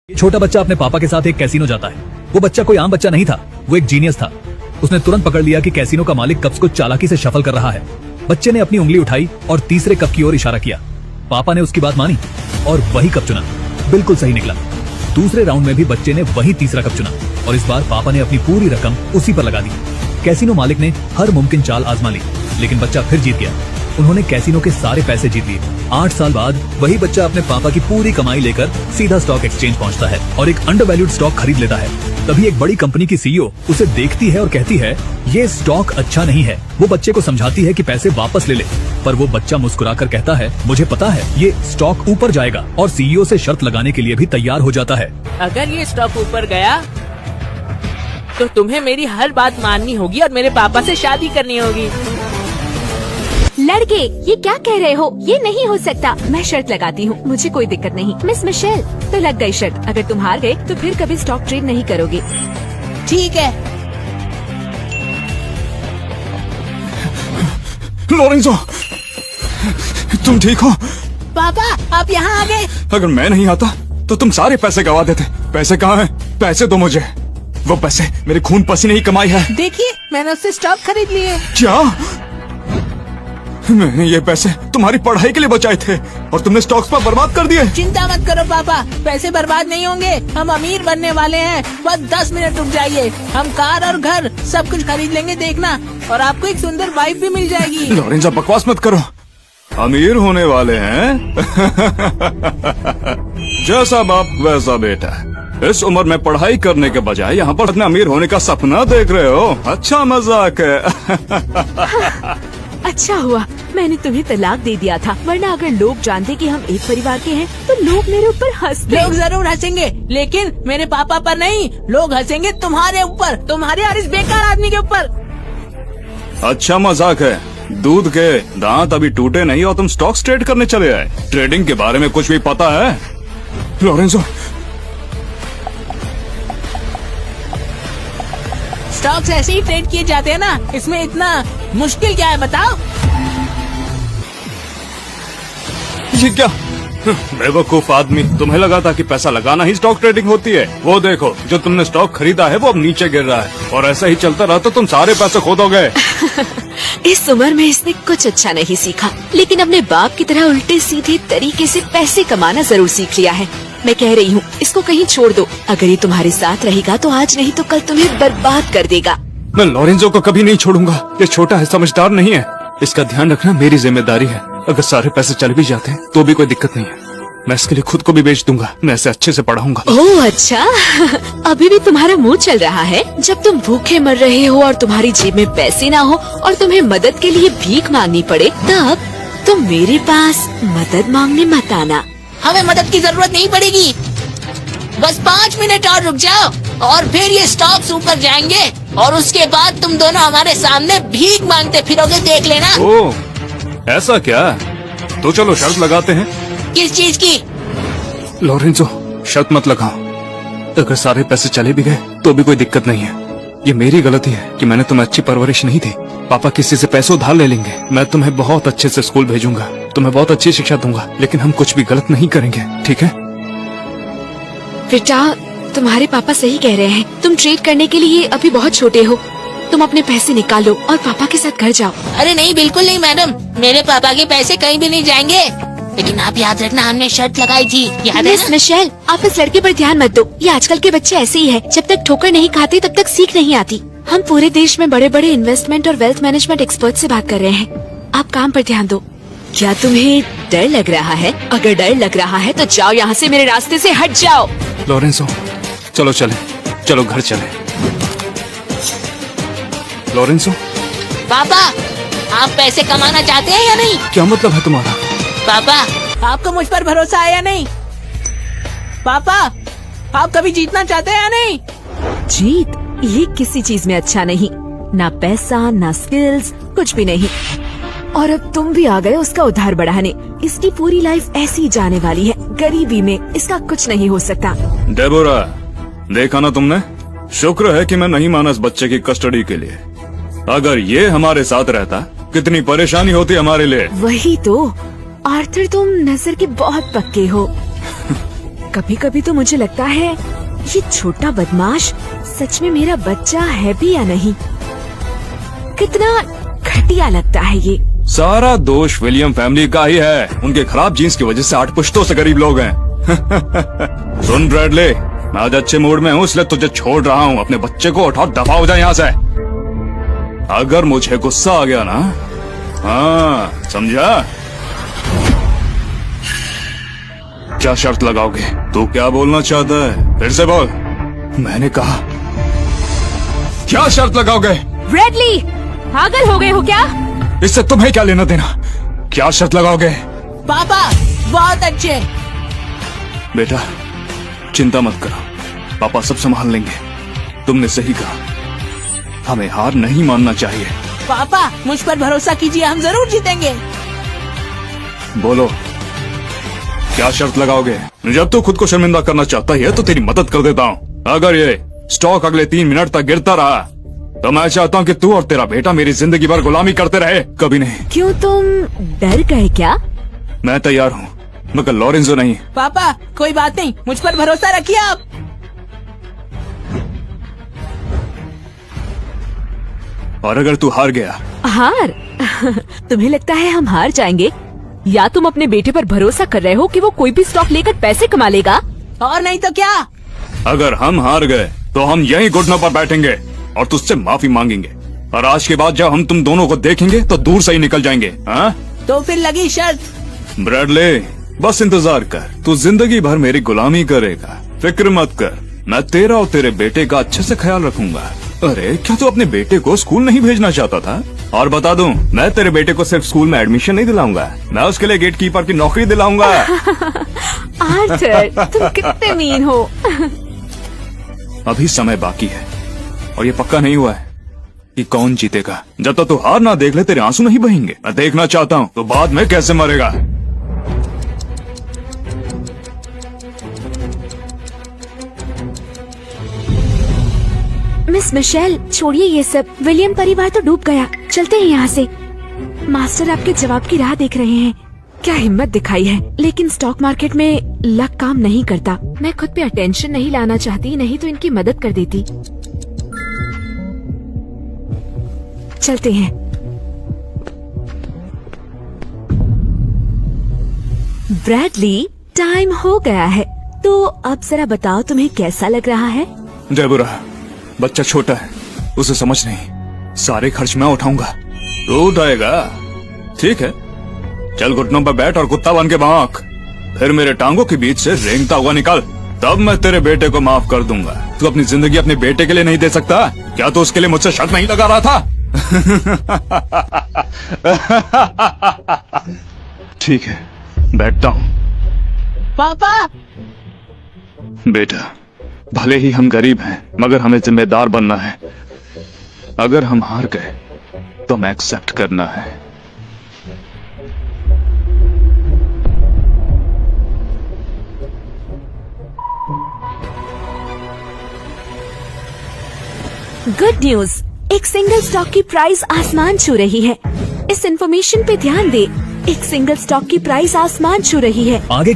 छोटा बच्चा अपने पापा के साथ एक कैसीनो जाता है। वो बच्चा कोई आम बच्चा नहीं था, वो एक जीनियस था। उसने तुरंत पकड़ लिया कि कैसीनो का मालिक कप्स को चालाकी से शफल कर रहा है। बच्चे ने अपनी उंगली उठाई और तीसरे कप की ओर इशारा किया। पापा ने उसकी बात मानी और वही कप चुना। बिल्कुल सही निकला। दूसरे राउंड में भी बच्चे ने वही तीसरा कप चुना और इस बार पापा ने अपनी पूरी रकम उसी पर लगा दी। कैसीनो मालिक ने हर मुमकिन चाल आजमा ली, लेकिन बच्चा फिर जीत गया। उन्होंने कैसीनो के सारे पैसे जीत लिए। 8 साल बाद वही बच्चा अपने पापा की पूरी कमाई लेकर सीधा स्टॉक एक्सचेंज पहुंचता है और एक अंडरवैल्यूड स्टॉक खरीद लेता है। तभी एक बड़ी कंपनी की सीईओ उसे देखती है और कहती है, ये स्टॉक अच्छा नहीं है। वो बच्चे को समझाती है कि पैसे वापस ले ले, पर वो बच्चा मुस्कुराकर कहता है, मुझे पता है ये स्टॉक ऊपर जाएगा, और सीईओ से शर्त लगाने के लिए भी तैयार हो जाता है। अगर ये स्टॉक ऊपर गया तो तुम्हें मेरी हर बात माननी होगी और मेरे पापा से शादी करनी होगी। लड़के, ये क्या कह रहे हो? ये नहीं हो सकता। मैं शर्त लगाती हूँ, मुझे कोई दिक्कत नहीं। मिस मिशेल, तो लग गई शर्त। अगर तुम हार गए तो फिर कभी स्टॉक ट्रेड नहीं करोगे। ठीक है। लोरेंजो, तुम ठीक हो? पापा, आप यहाँ आ गए। अगर मैं नहीं आता तो तुम सारे पैसे गवा देते। पैसे कहाँ हैं? पैसे दो मुझे। वो पैसे मेरे खून पसीने ही कमाई है। देखिए, मैंने उससे स्टॉक खरीद लिए। क्या? मैंने ये पैसे तुम्हारी पढ़ाई के लिए बचाए थे और तुमने स्टॉक्स पर बर्बाद कर दिए। चिंता मत करो पापा, पैसे बर्बाद नहीं होंगे। हम अमीर बनने वाले हैं। बस 10 मिनट रुक जाइए, हम कार और घर सब कुछ खरीद लेंगे, देखना। और आपको एक सुंदर वाइफ भी मिल जाएगी। लोरेंजो, बकवास मत करो। अमीर होने वाले हैं? जैसा बाप वैसा बेटा। इस उम्र में पढ़ाई करने के बजाय यहाँ पर अपने अमीर होने का सपना देख रहे हो। अच्छा मजाक है। अच्छा हुआ मैंने तुम्हें तलाक दे दिया था, वरना अगर लोग जानते कि हम एक परिवार के हैं तो लोग मेरे ऊपर हंसते। लोग जरूर हंसेंगे, लेकिन मेरे पापा पर नहीं। लोग हंसेंगे तुम्हारे ऊपर, तुम्हारे और इस बेकार आदमी के ऊपर। अच्छा मजाक है। दूध के दांत अभी टूटे नहीं और तुम स्टॉक्स ट्रेड करने चले आए। ट्रेडिंग के बारे में कुछ भी पता है? लोरेंजो, स्टॉक्स ऐसे ही ट्रेड किए जाते हैं ना, इसमें इतना मुश्किल क्या है बताओ? ये क्या? बेवकूफ आदमी, तुम्हें लगा था कि पैसा लगाना ही स्टॉक ट्रेडिंग होती है। वो देखो, जो तुमने स्टॉक खरीदा है वो अब नीचे गिर रहा है और ऐसा ही चलता रहा तो तुम सारे पैसे खो दोगे। इस उम्र में इसने कुछ अच्छा नहीं सीखा, लेकिन अपने बाप की तरह उल्टे सीधे तरीके से पैसे कमाना जरूर सीख लिया है। मैं कह रही हूँ, इसको कहीं छोड़ दो। अगर ये तुम्हारे साथ रहेगा तो आज नहीं तो कल तुम्हें बर्बाद कर देगा। मैं लोरेंजो को कभी नहीं छोड़ूंगा। ये छोटा है, समझदार नहीं है। इसका ध्यान रखना मेरी जिम्मेदारी है। अगर सारे पैसे चले भी जाते हैं तो भी कोई दिक्कत नहीं है। मैं इसके लिए खुद को भी बेच दूंगा। मैं इसे अच्छे से पढ़ाऊंगा। ओह अच्छा, अभी भी तुम्हारा मुंह चल रहा है? जब तुम भूखे मर रहे हो और तुम्हारी जेब में पैसे ना हो और तुम्हें मदद के लिए भीख मांगनी पड़े, तब तुम मेरे पास मदद मांगने मत आना। हमें मदद की जरूरत नहीं पड़ेगी। बस 5 मिनट और रुक जाओ और फिर ये स्टॉक्स ऊपर जाएंगे और उसके बाद तुम दोनों हमारे सामने भीख मांगते फिरोगे, देख लेना। ओह, ऐसा क्या? तो चलो शर्त लगाते हैं। किस चीज की? लोरेंजो, शर्त मत लगाओ। अगर सारे पैसे चले भी गए तो भी कोई दिक्कत नहीं है। ये मेरी गलती है कि मैंने तुम्हें अच्छी परवरिश नहीं दी। पापा किसी से पैसे उधार ले लेंगे। मैं तुम्हें बहुत अच्छे से स्कूल भेजूंगा, तुम्हें बहुत अच्छी शिक्षा दूंगा, लेकिन हम कुछ भी गलत नहीं करेंगे, ठीक है? बेटा, तुम्हारे पापा सही कह रहे हैं। तुम ट्रेड करने के लिए अभी बहुत छोटे हो। तुम अपने पैसे निकालो और पापा के साथ घर जाओ। अरे नहीं, बिल्कुल नहीं मैडम, मेरे पापा के पैसे कहीं भी नहीं जाएंगे। लेकिन आप याद रखना, हमने शर्त लगाई थी, याद है मिस ना? मिशेल, आप इस लड़के पर ध्यान मत दो। ये आजकल के बच्चे ऐसे ही है। जब तक ठोकर नहीं खाते तब तक सीख नहीं आती। हम पूरे देश में बड़े बड़े इन्वेस्टमेंट और वेल्थ मैनेजमेंट एक्सपर्ट से बात कर रहे हैं। आप काम पर ध्यान दो। क्या तुम्हें डर लग रहा है? अगर डर लग रहा है तो जाओ यहाँ से, मेरे रास्ते से हट जाओ। लोरेंजो, चलो चले, चलो घर चले। लोरेंजो, पापा, आप पैसे कमाना चाहते हैं या नहीं? क्या मतलब है तुम्हारा? पापा, आपको मुझ पर भरोसा है या नहीं? पापा, आप कभी जीतना चाहते हैं या नहीं? जीत, ये किसी चीज में अच्छा नहीं। ना पैसा, ना स्किल्स, कुछ भी नहीं। और अब तुम भी आ गए उसका उधार बढ़ाने। इसकी पूरी लाइफ ऐसी ही जाने वाली है, गरीबी में। इसका कुछ नहीं हो सकता। डेबोरा, देखा ना तुमने? शुक्र है कि मैं नहीं माना इस बच्चे की कस्टडी के लिए। अगर ये हमारे साथ रहता कितनी परेशानी होती हमारे लिए। वही तो, आर्थर, तुम नजर के बहुत पक्के हो। कभी कभी तो मुझे लगता है ये छोटा बदमाश सच में मेरा बच्चा है भी या नहीं। कितना घटिया लगता है ये। सारा दोष विलियम फैमिली का ही है। उनके खराब जीन्स की वजह से 8 पुश्तों से गरीब लोग हैं। सुन ब्रैडली, मैं आज अच्छे मूड में हूँ इसलिए तुझे छोड़ रहा हूँ। अपने बच्चे को उठाओ, दफा हो जाए यहाँ से। अगर मुझे गुस्सा आ गया ना, हाँ समझा? क्या शर्त लगाओगे? तू क्या बोलना चाहता है? फिर से बोल। मैंने कहा क्या शर्त लगाओगे? ब्रैडली, पागल हो गए हो क्या? इससे तुम्हें क्या लेना देना? क्या शर्त लगाओगे? पापा बहुत अच्छे। बेटा चिंता मत करो, पापा सब संभाल लेंगे। तुमने सही कहा, हमें हार नहीं मानना चाहिए। पापा मुझ पर भरोसा कीजिए, हम जरूर जीतेंगे। बोलो क्या शर्त लगाओगे? जब तू खुद को शर्मिंदा करना चाहता है तो तेरी मदद कर देता हूँ। अगर ये स्टॉक अगले 3 मिनट तक गिरता रहा तो मैं चाहता हूँ कि तू और तेरा बेटा मेरी जिंदगी भर गुलामी करते रहे। कभी नहीं। क्यों, तुम डर गए क्या? मैं तैयार हूँ, मगर लॉरेंजो नहीं। पापा कोई बात नहीं, मुझ पर भरोसा रखिए आप। और अगर तू हार गया? हार? तुम्हें लगता है हम हार जाएंगे? या तुम अपने बेटे पर भरोसा कर रहे हो कि वो कोई भी स्टॉक लेकर पैसे कमा लेगा? और नहीं तो क्या। अगर हम हार गए तो हम यहीं घुटनों पर बैठेंगे और तुझसे माफी मांगेंगे। और आज के बाद जब हम तुम दोनों को देखेंगे तो दूर से ही निकल जाएंगे। हाँ? तो फिर लगी शर्त। ब्रैडली बस इंतजार कर, तू जिंदगी भर मेरी गुलामी करेगा। फिक्र मत कर, मैं तेरा और तेरे बेटे का अच्छे से ख्याल रखूंगा। अरे क्या तू अपने बेटे को स्कूल नहीं भेजना चाहता था? और बता दूं, मैं तेरे बेटे को सिर्फ स्कूल में एडमिशन नहीं दिलाऊंगा, मैं उसके लिए गेट कीपर की नौकरी दिलाऊंगा। आर्थर, तुम कितने मीन हो। अभी समय बाकी है और ये पक्का नहीं हुआ है कि कौन जीतेगा। जब तक तू हार ना देख ले तेरे आंसू नहीं बहेंगे। मैं देखना चाहता हूँ तो बाद में कैसे मरेगा। मिस मिशेल, छोड़िए ये सब। विलियम परिवार तो डूब गया, चलते हैं यहाँ से। मास्टर आपके जवाब की राह देख रहे हैं। क्या हिम्मत दिखाई है, लेकिन स्टॉक मार्केट में लक काम नहीं करता। मैं खुद पे अटेंशन नहीं लाना चाहती, नहीं तो इनकी मदद कर देती। चलते हैं। ब्रैडली, टाइम हो गया है, तो अब जरा बताओ तुम्हें कैसा लग रहा है? डेबोरा, बच्चा छोटा है, उसे समझ नहीं। सारे खर्च मैं उठाऊंगा। तू उठाएगा? ठीक है, चल घुटनों पर बैठ और कुत्ता बन के भौंक। फिर मेरे टांगों के बीच से रेंगता हुआ निकल, तब मैं तेरे बेटे को माफ कर दूंगा। तू अपनी जिंदगी अपने बेटे के लिए नहीं दे सकता क्या? तू उसके लिए मुझसे शर्त नहीं लगा रहा था? ठीक है, बैठता हूँ। पापा बेटा, भले ही हम गरीब हैं मगर हमें जिम्मेदार बनना है। अगर हम हार गए तो हमें एक्सेप्ट करना है। गुड न्यूज, एक सिंगल स्टॉक की प्राइस आसमान छू रही है। इस इंफॉर्मेशन पे ध्यान दे। एक सिंगल स्टॉक की प्राइस आसमान छू रही है। आगे